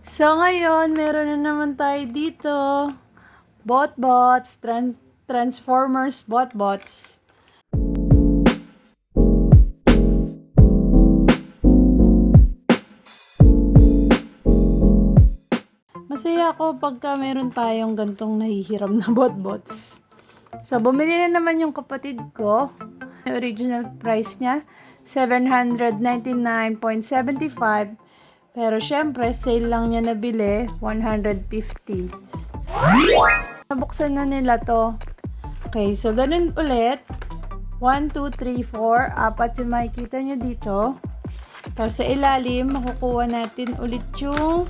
So ngayon, meron na naman tayo dito. Botbots, Transformers Botbots. Masaya ako pagka meron tayong gantong nahihiram na botbots. So, bumili na naman yung kapatid ko. Yung original price niya, 799.75. Pero syempre, sale lang niya nabili, 150. So, nabuksan na nila to. Okay, so ganun ulit. 1, 2, 3, 4. Apat yung makikita nyo dito. Tapos sa ilalim, makukuha natin ulit yung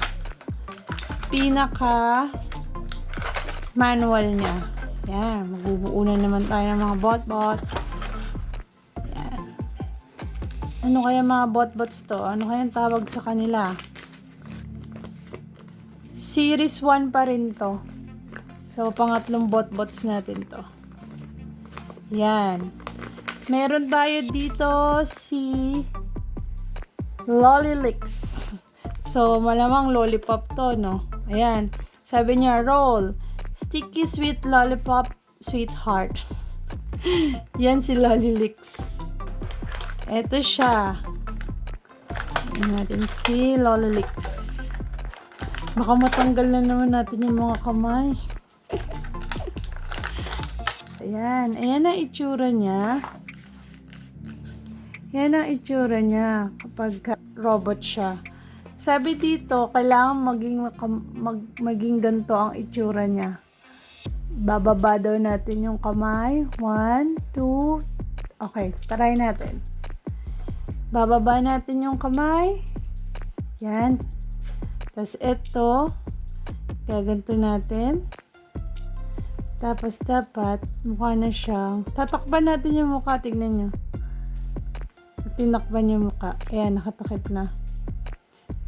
pinaka manual niya. Yan, magbubuo na naman tayo ng mga botbots. Yan. Ano kaya mga botbots to? Ano kaya tawag sa kanila? Series 1 pa rin to. So, pangatlong botbots natin to. Yan. Meron tayo dito si Lollylix. So, malamang lollipop to, no? Ayan. Sabi niya, roll. Sticky sweet lollipop sweetheart. Yan si Lollylix. Eto siya. Ayan natin si Lollylix. Baka matanggal na naman natin yung mga kamay. Ayan. Ayan ang itsura niya. Yan ang itsura niya kapag robot siya. Sabi dito, kailangan maging ganito ang itsura niya. Bababa daw natin yung kamay. 1, 2. Okay, try natin. Bababa natin yung kamay. Yan. Tapos ito, gaganto natin. Tapos dapat, mukha na siyang, tatakpan natin yung mukha. Tignan nyo. Tinakpan yung mukha. Ayan, nakatakip na.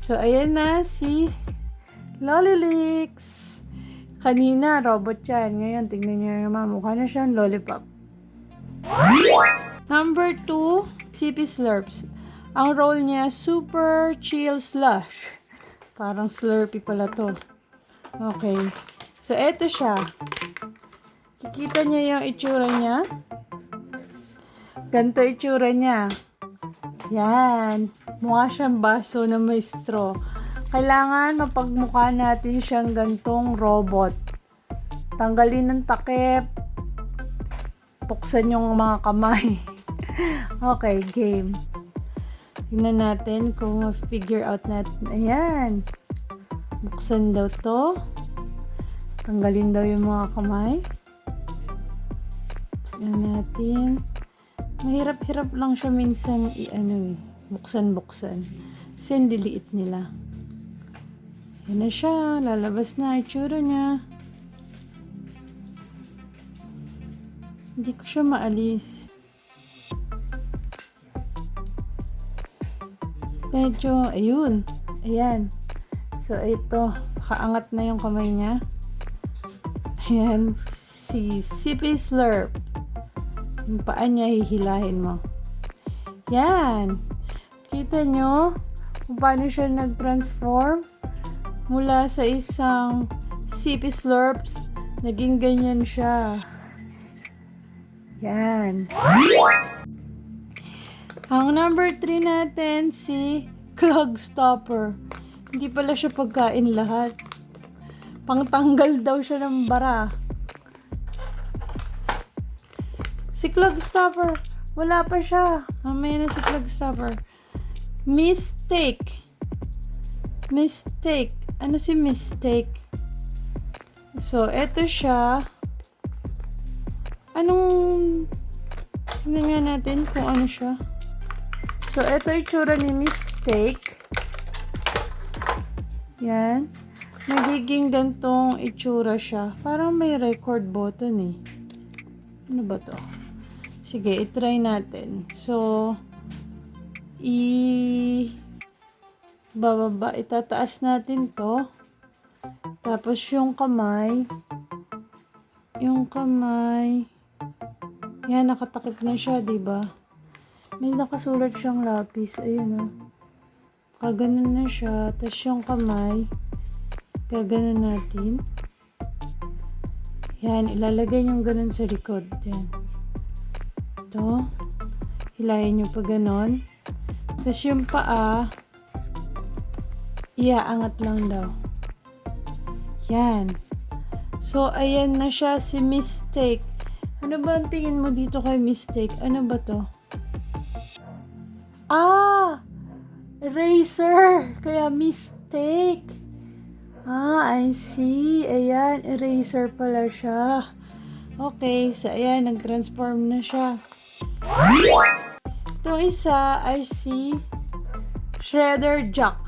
So, ayan na si Lollylix. Kanina, robot yan. Ngayon, tingnan nyo naman. Mukha na siyang lollipop. Number 2, CP Slurps. Ang role niya, Super Chill Slush. Parang Slurpee pala to. Okay. So, eto siya. Kikita niyo yung itsura niya. Ganito itsura niya. Yan. Mukha siyang baso na may straw. Kailangan mapagmukha natin siyang gantong robot. Tanggalin ng takip. Buksan yung mga kamay. Okay, game. Tingnan natin kung ma-figure out natin. Ayan. Buksan daw to. Tanggalin daw yung mga kamay. Tingnan natin. Mahirap-hirap lang siya minsan buksan-buksan. Kasi liliit nila. Yan na siya. Lalabas na itsura niya. Hindi ko siya maalis. Medyo, ayun. Ayan. So, ito. Kaangat na yung kamay niya. Ayan. Si CP Slurp. Yung paa niya, hihilahin mo. Yan. Kita nyo kung paano siya nag-transform mula sa isang CP Slurps. Naging ganyan siya. Yan. Ang number 3 natin, si Clog Stopper. Hindi pala siya pagkain lahat. Pangtanggal daw siya ng bara. Si Clog Stopper, wala pa siya. Mamaya na si Clog Stopper. Mistake. Ano si mistake? So, eto siya. Tingnan nga natin kung ano siya. So, eto itsura ni mistake. Yan. Nagiging gantong itsura siya. Parang may record button eh. Ano ba to? Sige, itry natin. So, bababa, itataas natin to. Tapos yung kamay, yan, nakatakip na siya, diba? May nakasulat siyang lapis, ayun o. Kaganon na siya. Tapos yung kamay, Gaganon natin. Yan, ilalagay nyo ganun sa likod. Yan. Ito. Hilayin nyo pa ganon. Tapos yung paa, iaangat lang daw. Yan. So, ayan na siya si Mistake. Ano ba ang tingin mo dito kay Mistake? Ano ba to? Ah! Eraser! Kaya Mistake. I see. Ayan, eraser pala siya. Okay, so ayan, nag-transform na siya. Itong isa, I see shredder jack.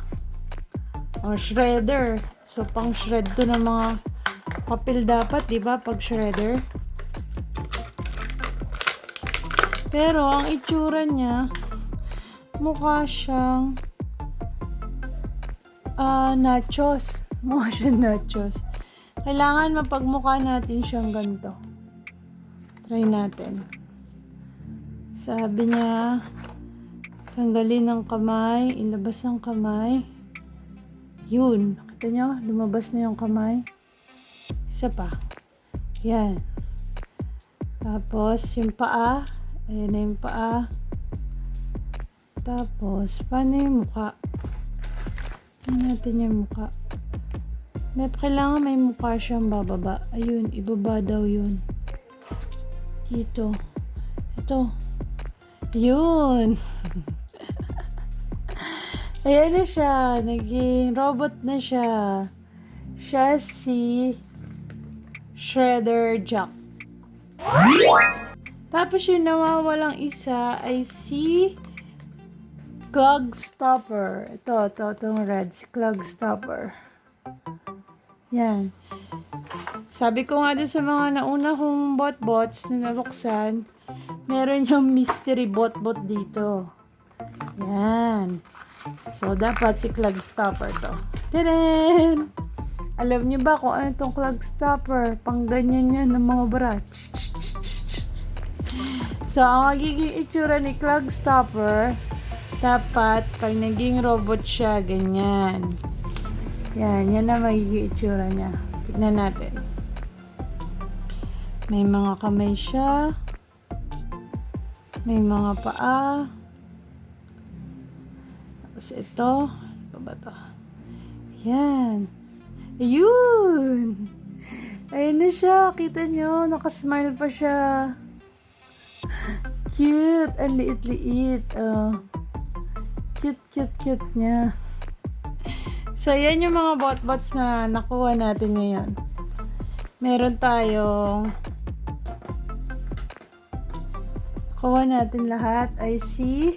Shredder. So, pang shred to ng mga papel dapat, di ba? Pag shredder. Pero, ang itsura niya, mukha siyang nachos. Mukha siyang nachos. Kailangan mapagmukha natin siyang ganito. Try natin. Sabi niya, tanggalin ang kamay, ilabas ang kamay. Yun. Nakita nyo? Lumabas na yung kamay. Isa pa. Yan. Tapos, yung paa. Ayan na yung paa. Tapos, paano yung mukha? Tingnan natin yung mukha. Kailangan may mukha siyang bababa. Ayun, ibaba daw yun. Dito. Ito. Yun. Ayan na siya. Naging robot na siya. Siya si Shredder Jack. Tapos yung nawawalang isa ay si Clog Stopper. Itong red. Si Clog Stopper. Yan. Sabi ko nga doon sa mga nauna kong botbots na nabuksan, meron yung mystery botbot dito. Yan. So, dapat si Clog Stopper to. Tadaan! Alam niyo ba kung ano itong Clog Stopper? Pang ganyan yan ng mga bra. So, ang magiging itsura ni Clog Stopper, dapat pag naging robot siya, ganyan. Yan na magiging itsura niya. Tignan natin. May mga kamay siya. May mga paa. Tapos ito. Ano ba ito? Yan. Ayun! Ayun na siya. Kita nyo. Nakasmile pa siya. Cute. Ang liit-liit. Cute niya. So, yan yung mga botbots na nakuha natin ngayon. Meron tayong kuha natin lahat ay si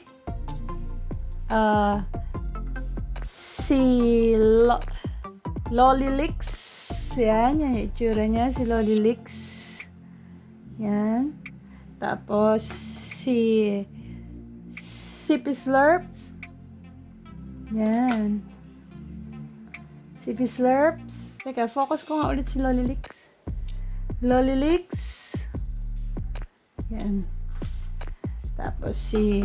Lollylix. Yan yung itsura niya. Si Lollylix. Yan. Tapos, si Sippy Slurps. Yan. Sippy Slurps. Teka, focus ko nga ulit si Lollylix. Lollylix. Yan. Tapos si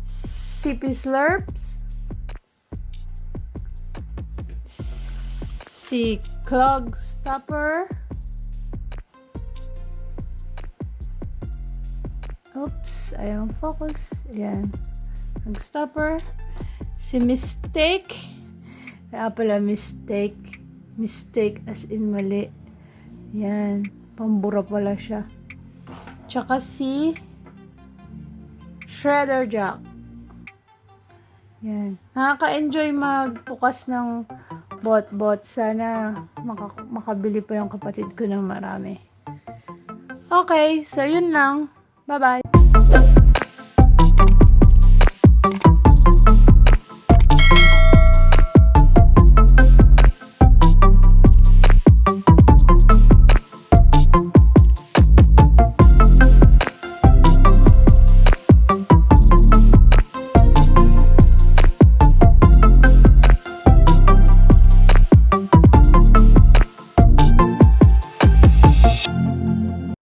Sippy Slurps. Si Clog Stopper. Oops, ayaw focus. Yan. Clog Stopper. Si Mistake. Kaya pala mistake. Mistake as in mali. Yan. Pambura pala siya. Tsaka si Shredder Jack. Yan. Nakaka-enjoy magbukas ng botbot. Sana makabili pa yung kapatid ko ng marami. Okay. So, yun lang. Bye-bye.